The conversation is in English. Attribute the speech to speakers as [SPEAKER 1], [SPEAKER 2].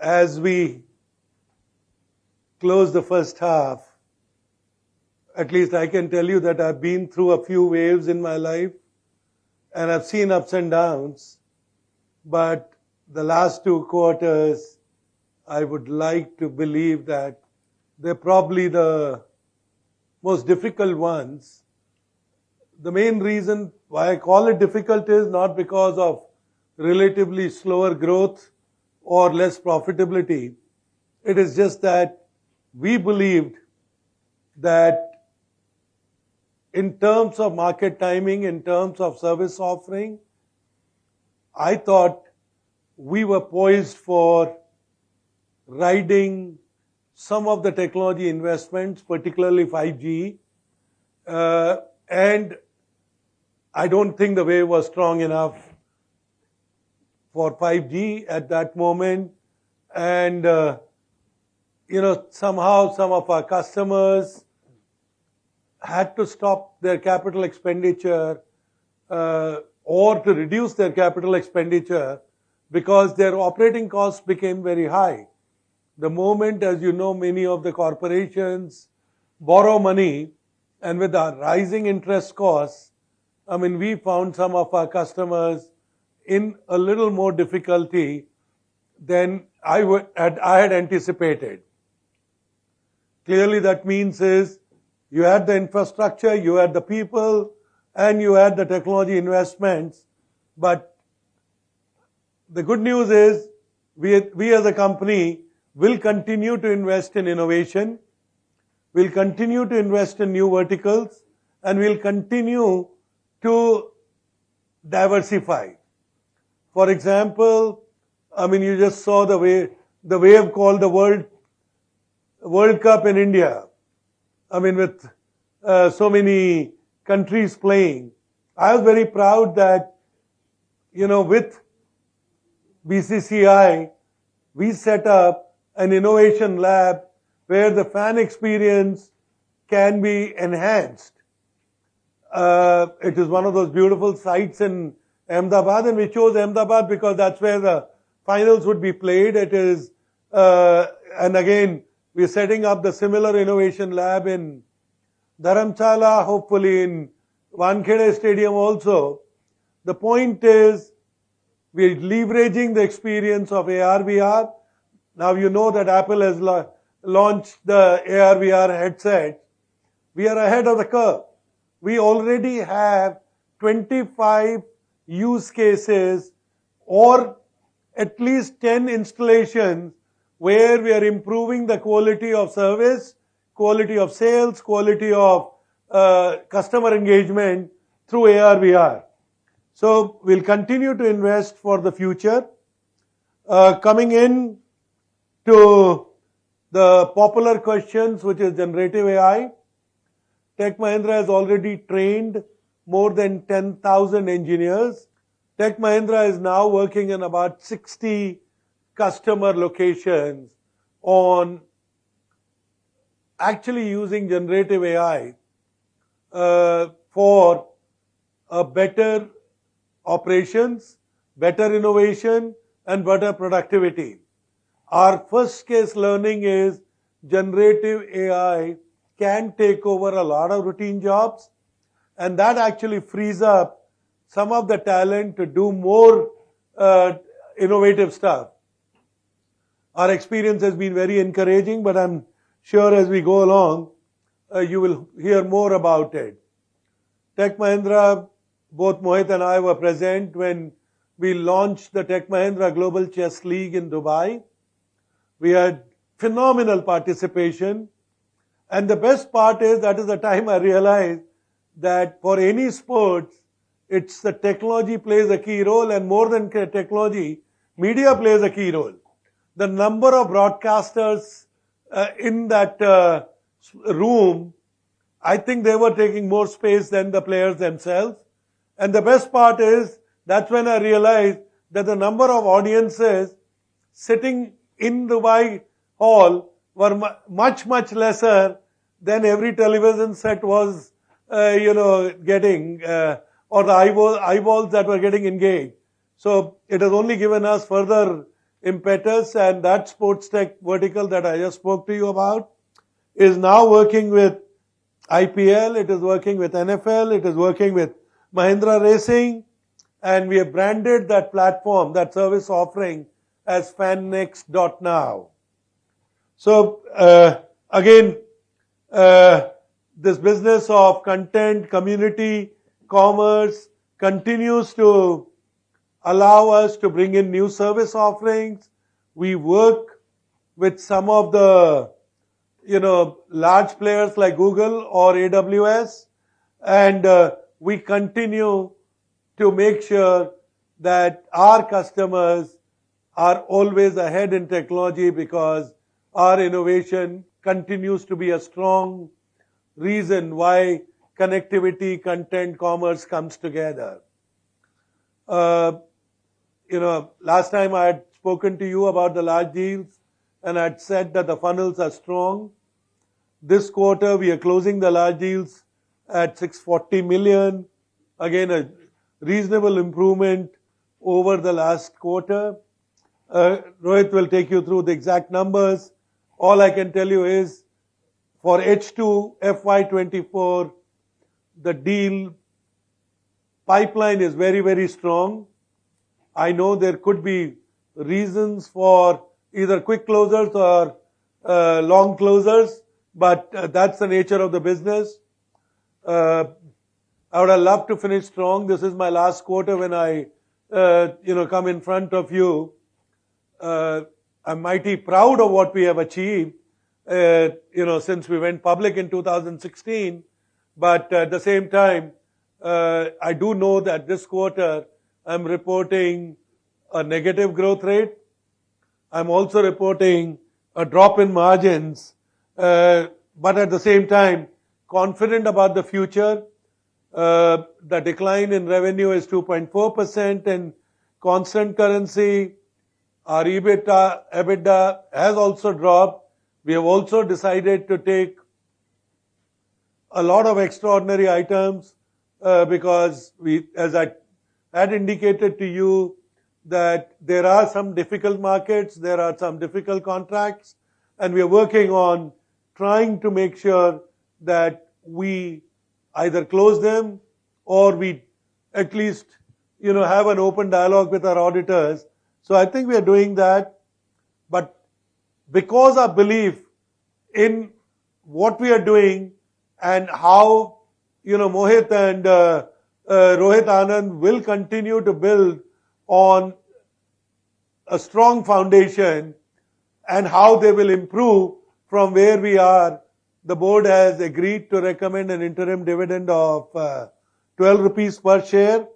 [SPEAKER 1] as we close the first half, at least I can tell you that I've been through a few waves in my life and I've seen ups and downs, but the last 2 quarters, I would like to believe that they're probably the most difficult ones. The main reason why I call it difficult is not because of relatively slower growth or less profitability. It is just that we believed that in terms of market timing, in terms of service offering, I thought we were poised for riding some of the technology investments, particularly 5G, and I don't think the wave was strong enough for 5G at that moment. And, somehow some of our customers had to stop their capital expenditure or to reduce their capital expenditure because their operating costs became very high. The moment, as you know, many of the corporations borrow money, and with our rising interest costs, we found some of our customers in a little more difficulty than I had anticipated. Clearly that means is you had the infrastructure, you had the people, and you had the technology investments, but the good news is we as a company will continue to invest in innovation, we'll continue to invest in new verticals, and we'll continue to diversify. For example, you just saw the wave called the World Cup in India. With so many countries playing. I was very proud that, with BCCI, we set up an innovation lab where the fan experience can be enhanced. It is one of those beautiful sites in Ahmedabad, and we chose Ahmedabad because that's where the finals would be played. It is, and again, we're setting up the similar innovation lab in Dharamshala, hopefully in Wankhede Stadium also. The point is, we're leveraging the experience of AR/VR. Now you know that Apple has launched the AR/VR headset. We are ahead of the curve. We already have 25 use cases or at least 10 installations where we are improving the quality of service, quality of sales, quality of customer engagement through AR/VR. So we'll continue to invest for the future. Coming in to the popular questions, which is generative AI, Tech Mahindra has already trained more than 10,000 engineers. Tech Mahindra is now working in about 60 customer locations on actually using generative AI for a better operations, better innovation, and better productivity. Our first case learning is generative AI can take over a lot of routine jobs, and that actually frees up some of the talent to do more innovative stuff. Our experience has been very encouraging, but I'm sure as we go along, you will hear more about it. Tech Mahindra, both Mohit and I were present when we launched the Tech Mahindra Global Chess League in Dubai. We had phenomenal participation. And the best part is that is the time I realized that for any sports, it's the technology plays a key role, and more than technology, media plays a key role. The number of broadcasters in that room, I think they were taking more space than the players themselves. And the best part is, that's when I realized that the number of audiences sitting in Dubai Hall were much, much lesser than every television set was, getting, or the eyeballs that were getting engaged. So it has only given us further impetus, and that sports tech vertical that I just spoke to you about is now working with IPL, it is working with NFL, it is working with Mahindra Racing, and we have branded that platform, that service offering as fannext.now. So again, this business of content, community, commerce continues to allow us to bring in new service offerings. We work with some of the large players like Google or AWS, and we continue to make sure that our customers are always ahead in technology, because our innovation continues to be a strong reason why connectivity, content, commerce comes together. Last time I had spoken to you about the large deals, and I had said that the funnels are strong. This quarter, we are closing the large deals at 640 million. Again, a reasonable improvement over the last quarter. Rohit will take you through the exact numbers. All I can tell you is, for H2 FY24, the deal pipeline is very, very strong. I know there could be reasons for either quick closers or long closers, but that's the nature of the business. I would have loved to finish strong. This is my last quarter when I, come in front of you. I'm mighty proud of what we have achieved, since we went public in 2016. But at the same time, I do know that this quarter I'm reporting a negative growth rate. I'm also reporting a drop in margins, but at the same time, confident about the future. The decline in revenue is 2.4% in constant currency. Our EBITDA has also dropped. We have also decided to take a lot of extraordinary items because as I had indicated to you, that there are some difficult markets, there are some difficult contracts, and we are working on trying to make sure that we either close them or we at least, have an open dialogue with our auditors. So I think we are doing that. But because our belief in what we are doing and how, Mohit and Rohit Anand will continue to build on a strong foundation and how they will improve from where we are, the board has agreed to recommend an interim dividend of 12 rupees per share.